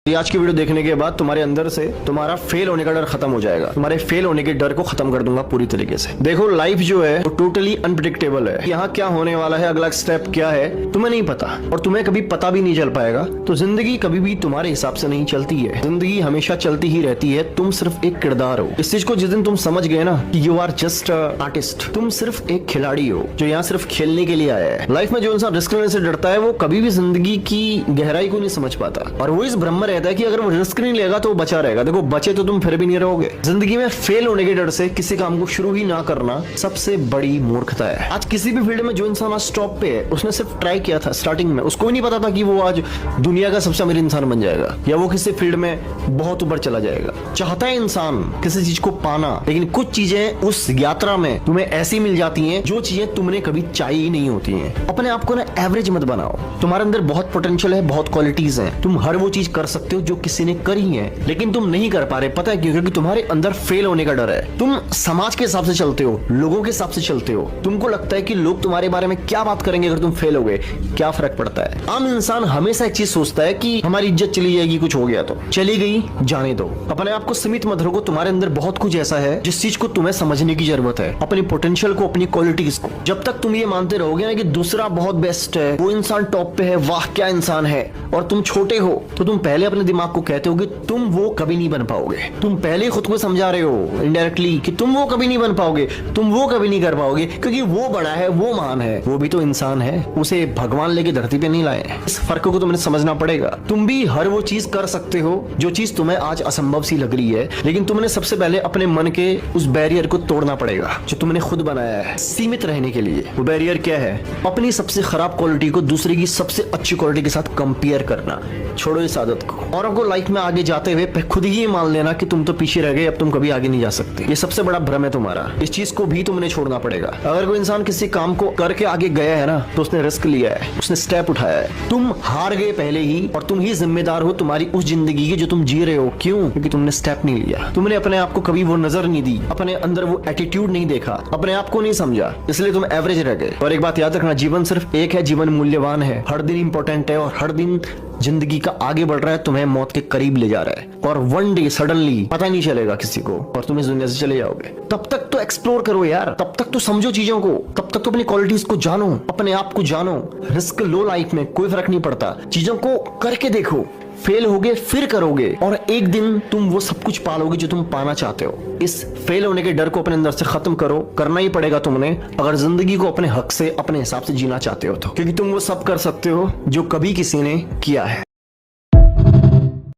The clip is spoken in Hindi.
आज की वीडियो देखने के बाद तुम्हारे अंदर से तुम्हारा फेल होने का डर खत्म हो जाएगा। तुम्हारे फेल होने के डर को खत्म कर दूंगा पूरी तरीके से। देखो लाइफ जो है वो टोटली अनप्रिडिक्टेबल है। यहाँ क्या होने वाला है, अगला स्टेप क्या है तुम्हें नहीं पता और तुम्हें कभी पता भी नहीं चल पाएगा। तो जिंदगी कभी भी तुम्हारे हिसाब से नहीं चलती है, जिंदगी हमेशा चलती ही रहती है। तुम सिर्फ एक किरदार हो। इस चीज को जिस दिन तुम समझ गए ना कि यू आर जस्ट आर्टिस्ट, तुम सिर्फ एक खिलाड़ी हो जो यहाँ सिर्फ खेलने के लिए आया है। लाइफ में जो इंसान रिस्क लेने से डरता है वो कभी भी जिंदगी की गहराई को नहीं समझ पाता और वो इस भ्रम में रहता है कि अगर वो रिस्क नहीं लेगा तो वो बचा रहेगा। देखो बचे तो तुम फिर भी नहीं रहोगे। जिंदगी में फेल होने के डर से किसी काम को शुरू ही ना करना सबसे बड़ी मूर्खता है। आज किसी भी फील्ड में जो इंसान आज टॉप पे है उसने सिर्फ ट्राई किया था स्टार्टिंग में, उसको भी नहीं पता था कि वो आज दुनिया का सबसे अमीर इंसान बन जाएगा या वो किसी फील्ड में बहुत ऊपर चला जाएगा। चाहता है इंसान किसी चीज को पाना, लेकिन कुछ चीजें उस यात्रा में तुम्हें ऐसी मिल जाती हैं जो चीजें तुमने कभी चाहिए ही नहीं होती हैं। अपने आप को ना एवरेज मत बनाओ। तुम्हारे अंदर बहुत पोटेंशियल है, बहुत क्वालिटीज हैं। तुम हर वो चीज कर सकते हो जो किसी ने करी है, लेकिन तुम नहीं कर पा रहे। पता है क्यों? क्योंकि तुम्हारे अंदर फेल होने का डर है। तुम समाज के हिसाब से चलते हो, लोगों के हिसाब से चलते हो। तुमको लगता है कि लोग तुम्हारे बारे में क्या बात करेंगे अगर तुम फेल हो गए, क्या फर्क पड़ता है। आम इंसान हमेशा एक चीज सोचता है कि हमारी इज्जत चली जाएगी, कुछ हो गया तो चली गई, जाने दो। अपने आप को सीमित मत रखो। तुम्हारे अंदर बहुत कुछ ऐसा है जिस चीज को तुम्हें समझने की जरूरत है, अपनी पोटेंशियल को, अपनी क्वालिटीज को। जब तक तुम ये मानते रहोगे ना कि दूसरा बहुत बेस्ट है, वो इंसान टॉप पे है, वाह क्या इंसान है, और तुम छोटे हो, तो तुम पहले अपने दिमाग को कहते हो कि तुम वो कभी नहीं बन पाओगे। तुम पहले खुद को समझा रहे हो इनडायरेक्टली कि तुम वो कभी नहीं बन पाओगे, तुम वो कभी नहीं कर पाओगे, क्योंकि वो बड़ा है, वो महान है, वो भी तो इंसान है, उसे भगवान लेके धरती पे नहीं लाए। इस फर्क को तुमने समझना पड़ेगा। तुम भी हर वो चीज कर सकते हो जो चीज तुम्हें आज असंभव सी लग रही है, लेकिन तुमने सबसे पहले अपने मन के उस बैरियर को तोड़ना पड़ेगा जो तुमने खुद बनाया है सीमित रहने के लिए। वो बैरियर क्या है? अपनी सबसे खराब क्वालिटी को दूसरे की सबसे अच्छी क्वालिटी के साथ कंपेयर करना। छोड़ो इस आदत को और आपको लाइफ में आगे जाते हुए खुद ही मान लेना कि तुम तो पीछे रह गए, अब तुम कभी आगे नहीं जा सकते। ये सबसे बड़ा भ्रम है तुम्हारा। इस चीज को भी तुमने छोड़ना पड़ेगा। अगर कोई इंसान किसी काम को करके आगे गया है ना, तो उसने रिस्क लिया है, उसने स्टेप उठाया है। तुम हार गए पहले ही और तुम ही जिम्मेदार हो तुम्हारी उस जिंदगी की जो तुम जी रहे हो। क्यों? क्योंकि तुमने स्टेप नहीं लिया। तुमने अपने आप को कभी वो नजर नहीं दी, अपने अंदर वो एटीट्यूड नहीं देखा, अपने आप को नहीं समझा, इसलिए तुम एवरेज रह गए। और एक बात याद रखना, जीवन सिर्फ एक है, जीवन मूल्यवान है, हर दिन इंपॉर्टेंट है और हर दिन जिंदगी का आगे बढ़ रहा है, तुम्हें मौत के करीब ले जा रहा है और वन डे सडनली पता नहीं चलेगा किसी को और तुम इस दुनिया से चले जाओगे। तब तक तो एक्सप्लोर करो यार, तब तक तो समझो चीजों को, तब तक तो अपनी क्वालिटीज को जानो, अपने आप को जानो। रिस्क लो लाइफ में, कोई फर्क नहीं पड़ता। चीजों को करके देखो, फेल होगे फिर करोगे और एक दिन तुम वो सब कुछ पालोगे जो तुम पाना चाहते हो। इस फेल होने के डर को अपने अंदर से खत्म करो। करना ही पड़ेगा तुमने अगर जिंदगी को अपने हक से, अपने हिसाब से जीना चाहते हो तो, क्योंकि तुम वो सब कर सकते हो जो कभी किसी ने किया है।